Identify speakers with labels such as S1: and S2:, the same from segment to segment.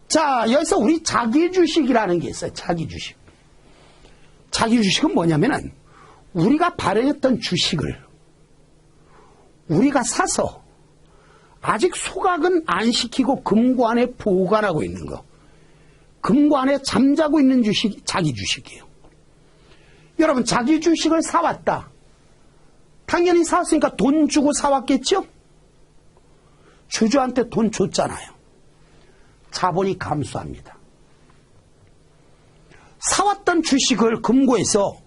S1: 자, 여기서 우리 자기주식이라는 게 있어요. 자기주식. 자기주식은 뭐냐면은 우리가 발행했던 주식을 우리가 사서 아직 소각은 안 시키고 금고안에 보관하고 있는 거. 금고안에 잠자고 있는 주식이 자기주식이에요. 여러분, 자기주식을 사왔다. 당연히 사왔으니까 돈 주고 사왔겠죠? 주주한테 돈 줬잖아요. 자본이 감소합니다. 사왔던 주식을 금고에서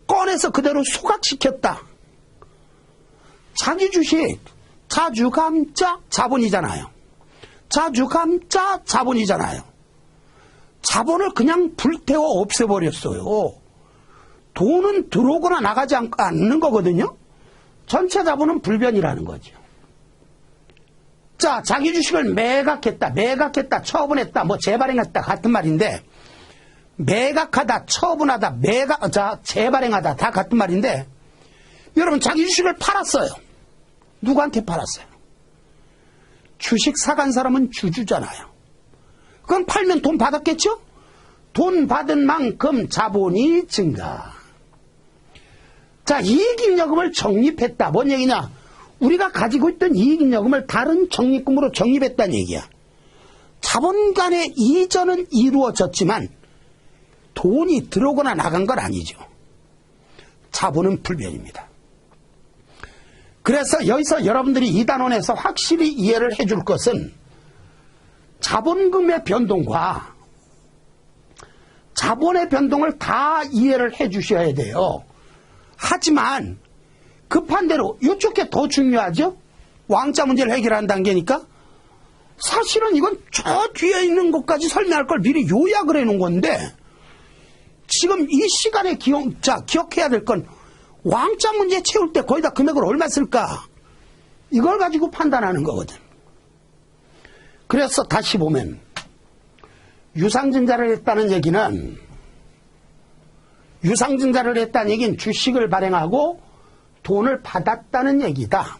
S1: 꺼내서 그대로 소각시켰다. 자기 주식, 자주감자 자본이잖아요. 자주감자 자본이잖아요. 자본을 그냥 불태워 없애버렸어요. 돈은 들어오거나 나가지 않는 거거든요. 전체 자본은 불변이라는 거죠. 자, 자기 주식을 매각했다, 처분했다, 뭐 재발행했다 같은 말인데, 매각하다, 처분하다, 재발행하다 다 같은 말인데, 여러분 자기 주식을 팔았어요. 누구한테 팔았어요? 주식 사간 사람은 주주잖아요. 그건 팔면 돈 받았겠죠? 돈 받은 만큼 자본이 증가. 자, 이익잉여금을 적립했다. 뭔 얘기냐? 우리가 가지고 있던 이익잉여금을 다른 적립금으로 적립했다는 얘기야. 자본 간의 이전은 이루어졌지만 돈이 들어오거나 나간 건 아니죠. 자본은 불변입니다. 그래서 여기서 여러분들이 이 단원에서 확실히 이해를 해줄 것은 자본금의 변동과 자본의 변동을 다 이해를 해 주셔야 돼요. 하지만 급한 대로 이쪽 게 더 중요하죠. 왕자 문제를 해결하는 단계니까 사실은 이건 저 뒤에 있는 것까지 설명할 걸 미리 요약을 해놓은 건데 지금 이 시간에 기억해야 될 건 왕자 문제 채울 때 거의 다 금액을 얼마 쓸까? 이걸 가지고 판단하는 거거든. 그래서 다시 보면 유상증자를 했다는 얘기는 주식을 발행하고 돈을 받았다는 얘기다.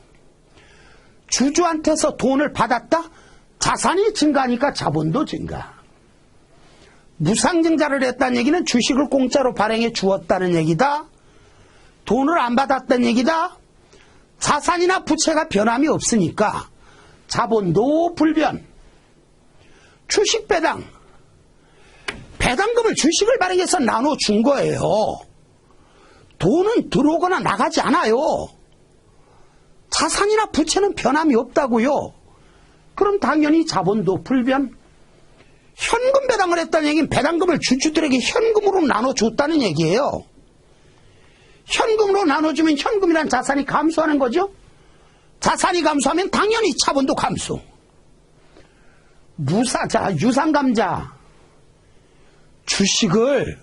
S1: 주주한테서 돈을 받았다? 자산이 증가하니까 자본도 증가. 무상증자를 했다는 얘기는 주식을 공짜로 발행해 주었다는 얘기다. 돈을 안 받았다는 얘기다. 자산이나 부채가 변함이 없으니까 자본도 불변. 주식 배당. 배당금을 주식을 발행해서 나눠준 거예요. 돈은 들어오거나 나가지 않아요. 자산이나 부채는 변함이 없다고요. 그럼 당연히 자본도 불변. 현금 배당을 했다는 얘기는 배당금을 주주들에게 현금으로 나눠줬다는 얘기예요. 현금으로 나눠주면 현금이란 자산이 감소하는 거죠. 자산이 감소하면 당연히 자본도 감소. 유상감자. 주식을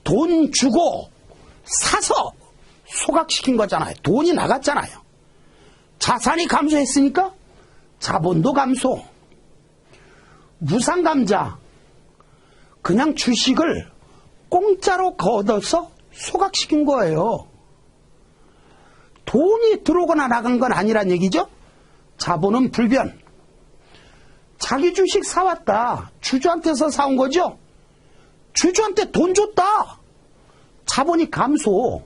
S1: 돈 주고 사서 소각시킨 거잖아요. 돈이 나갔잖아요. 자산이 감소했으니까 자본도 감소. 무상감자. 그냥 주식을 공짜로 걷어서 소각시킨 거예요. 돈이 들어오거나 나간 건 아니란 얘기죠. 자본은 불변. 자기 주식 사왔다. 주주한테서 사온 거죠. 주주한테 돈 줬다. 자본이 감소.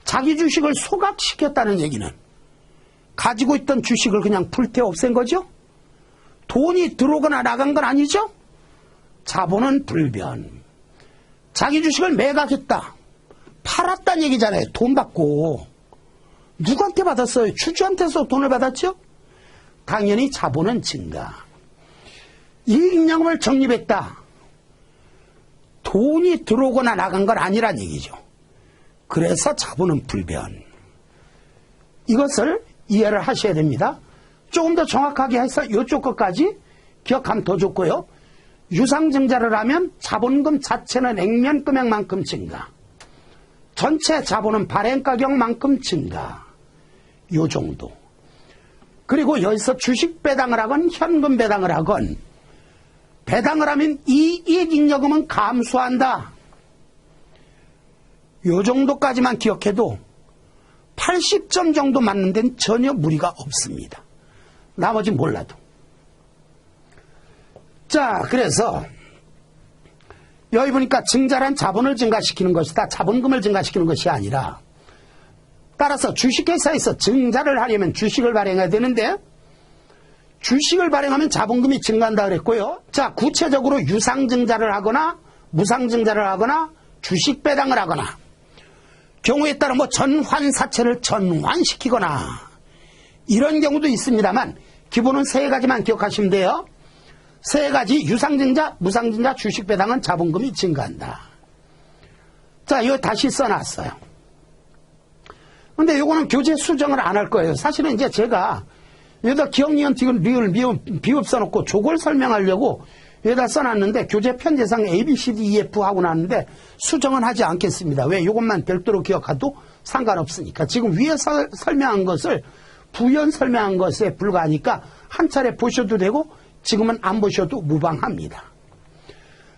S1: 자기 주식을 소각시켰다는 얘기는 가지고 있던 주식을 그냥 불태워 없앤 거죠. 돈이 들어오거나 나간 건 아니죠. 자본은 불변. 자기 주식을 매각했다. 팔았다는 얘기잖아요. 돈 받고. 누구한테 받았어요? 주주한테서 돈을 받았죠. 당연히 자본은 증가. 이익잉여금을 적립했다. 돈이 들어오거나 나간 건 아니란 얘기죠. 그래서 자본은 불변. 이것을 이해를 하셔야 됩니다. 조금 더 정확하게 해서 이쪽 것까지 기억하면 더 좋고요. 유상증자를 하면 자본금 자체는 액면금액만큼 증가. 전체 자본은 발행가격만큼 증가. 요 정도. 그리고 여기서 주식 배당을 하건 현금 배당을 하건 배당을 하면 이익잉여금은 감소한다. 요 정도까지만 기억해도 80점 정도 맞는 데는 전혀 무리가 없습니다. 나머지 몰라도. 자, 그래서 여기 보니까 증자란 자본을 증가시키는 것이다. 자본금을 증가시키는 것이 아니라, 따라서 주식회사에서 증자를 하려면 주식을 발행해야 되는데, 주식을 발행하면 자본금이 증가한다 그랬고요. 자, 구체적으로 유상증자를 하거나 무상증자를 하거나 주식 배당을 하거나, 경우에 따라 뭐 전환사채를 전환시키거나 이런 경우도 있습니다만, 기본은 세 가지만 기억하시면 돼요. 세 가지: 유상증자, 무상증자, 주식 배당은 자본금이 증가한다. 자, 이거 다시 써놨어요. 근데 요거는 교재 수정을 안 할 거예요. 사실은 이제 제가 여기다 기억니은, 리을, 비읍 써놓고 조걸 설명하려고 여기다 써놨는데, 교재 편제상 A, B, C, D, E, F 하고 나왔는데 수정은 하지 않겠습니다. 왜? 요것만 별도로 기억해도 상관없으니까. 지금 위에 설명한 것을 부연 설명한 것에 불과하니까 한 차례 보셔도 되고 지금은 안 보셔도 무방합니다.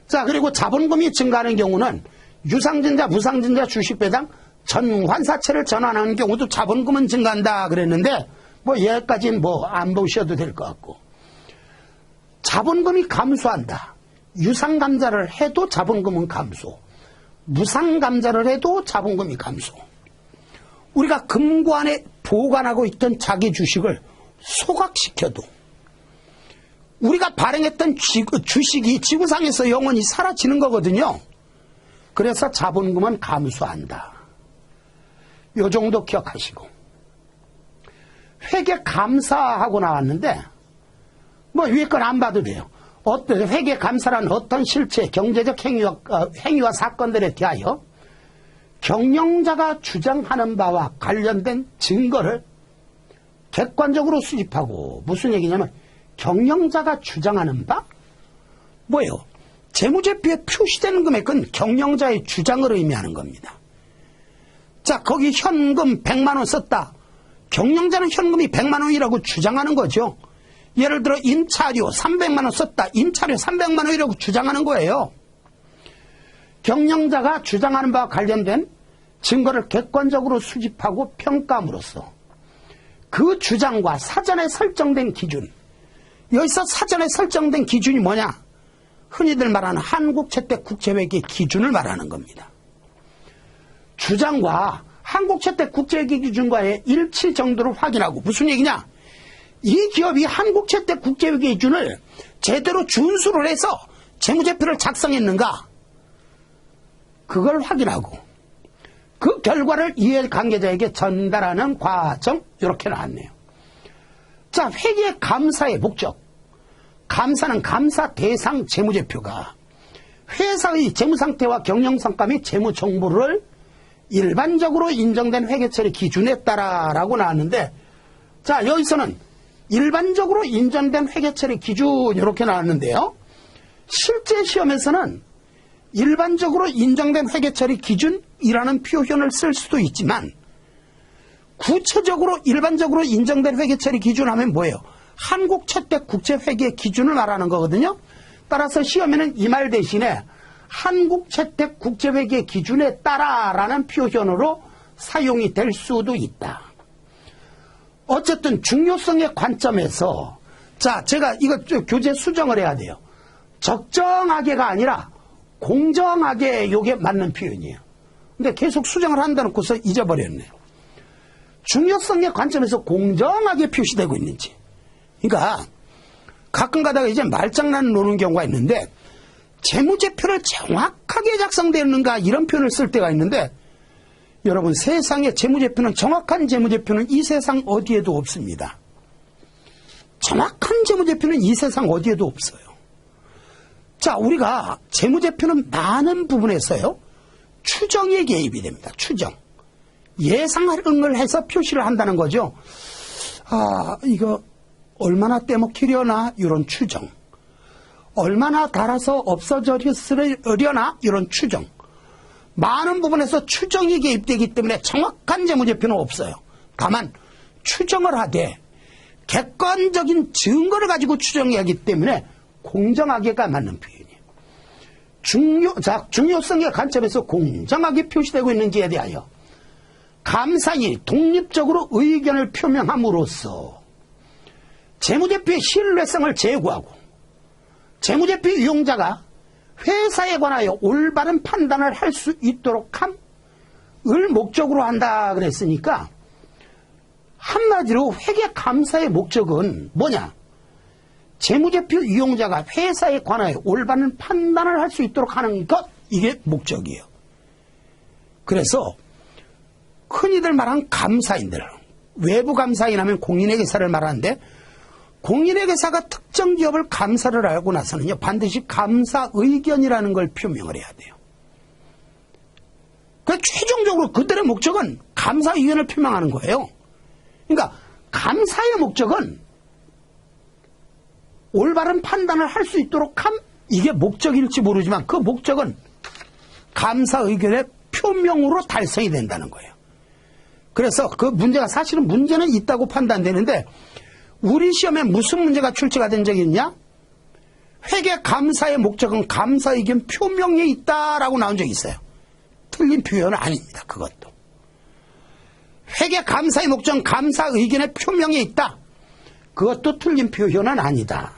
S1: 자, 그리고 자본금이 증가하는 경우는 유상증자, 무상증자, 주식배당, 전환사채를 전환하는 경우도 자본금은 증가한다 그랬는데, 뭐 여기까지는 뭐 안 보셔도 될 것 같고, 자본금이 감소한다. 유상감자를 해도 자본금은 감소, 무상감자를 해도 자본금이 감소. 우리가 금고안에 보관하고 있던 자기 주식을 소각시켜도 우리가 발행했던 주식이 지구상에서 영원히 사라지는 거거든요. 그래서 자본금은 감소한다. 요 정도 기억하시고, 회계 감사하고 나왔는데 뭐 위에 건 안 봐도 돼요. 어떤 회계 감사란 어떤 실체, 경제적 행위와 사건들에 대하여 경영자가 주장하는 바와 관련된 증거를 객관적으로 수집하고, 무슨 얘기냐면 경영자가 주장하는 바? 뭐예요? 재무제표에 표시되는 금액은 경영자의 주장을 의미하는 겁니다. 자, 거기 현금 100만 원 썼다. 경영자는 현금이 100만 원이라고 주장하는 거죠. 예를 들어 임차료 300만 원 썼다. 임차료 300만 원이라고 주장하는 거예요. 경영자가 주장하는 바와 관련된 증거를 객관적으로 수집하고 평가함으로써 그 주장과 사전에 설정된 기준, 여기서 사전에 설정된 기준이 뭐냐? 흔히들 말하는 한국채택 국제회계 기준을 말하는 겁니다. 주장과 한국채택 국제회계 기준과의 일치 정도를 확인하고, 무슨 얘기냐? 이 기업이 한국채택 국제회계 기준을 제대로 준수를 해서 재무제표를 작성했는가? 그걸 확인하고 그 결과를 이해관계자에게 전달하는 과정, 이렇게 나왔네요. 자, 회계 감사의 목적. 감사는 감사 대상 재무제표가 회사의 재무상태와 경영성과 및 재무정보를 일반적으로 인정된 회계처리 기준에 따라라고 나왔는데, 자, 여기서는 일반적으로 인정된 회계처리 기준 이렇게 나왔는데요. 실제 시험에서는 일반적으로 인정된 회계처리 기준이라는 표현을 쓸 수도 있지만, 구체적으로 일반적으로 인정된 회계처리 기준 하면 뭐예요? 한국채택 국제회계 기준을 말하는 거거든요. 따라서 시험에는 이 말 대신에 한국채택 국제회계 기준에 따라라는 표현으로 사용이 될 수도 있다. 어쨌든 중요성의 관점에서, 자, 제가 이거 교재 수정을 해야 돼요. 적정하게가 아니라 공정하게, 요게 맞는 표현이에요. 근데 계속 수정을 한다 놓고서 잊어버렸네요. 중요성의 관점에서 공정하게 표시되고 있는지. 그러니까 가끔 가다가 이제 말장난을 노는 경우가 있는데, 재무제표를 정확하게 작성되는가 이런 표현을 쓸 때가 있는데, 여러분, 세상에 재무제표는, 정확한 재무제표는 이 세상 어디에도 없습니다. 정확한 재무제표는 이 세상 어디에도 없어요. 자, 우리가 재무제표는 많은 부분에서요, 추정에 개입이 됩니다. 추정. 예상을 해서 표시를 한다는 거죠. 아, 이거 얼마나 떼먹히려나 이런 추정, 얼마나 달아서 없어져려나 이런 추정, 많은 부분에서 추정이 개입되기 때문에 정확한 재무제표는 없어요. 다만 추정을 하되 객관적인 증거를 가지고 추정해야 하기 때문에 공정하게가 맞는 표현이에요. 중요성의 관점에서 공정하게 표시되고 있는지에 대하여 감사인이 독립적으로 의견을 표명함으로써 재무제표의 신뢰성을 제고하고, 재무제표 이용자가 회사에 관하여 올바른 판단을 할 수 있도록 함을 목적으로 한다 그랬으니까 한마디로 회계감사의 목적은 뭐냐? 재무제표 이용자가 회사에 관하여 올바른 판단을 할 수 있도록 하는 것, 이게 목적이에요. 그래서 흔히들 말하는 감사인들, 외부 감사인 하면 공인회계사를 말하는데, 공인회계사가 특정 기업을 감사를 하고 나서는요, 반드시 감사 의견이라는 걸 표명을 해야 돼요. 그 최종적으로 그들의 목적은 감사 의견을 표명하는 거예요. 그러니까 감사의 목적은 올바른 판단을 할 수 있도록 함, 이게 목적일지 모르지만 그 목적은 감사 의견의 표명으로 달성이 된다는 거예요. 그래서 그 문제가 사실은 문제는 있다고 판단되는데, 우리 시험에 무슨 문제가 출제가 된 적이 있냐? 회계감사의 목적은 감사 의견 표명에 있다라고 나온 적이 있어요. 틀린 표현은 아닙니다. 그것도. 회계감사의 목적은 감사 의견의 표명에 있다. 그것도 틀린 표현은 아니다.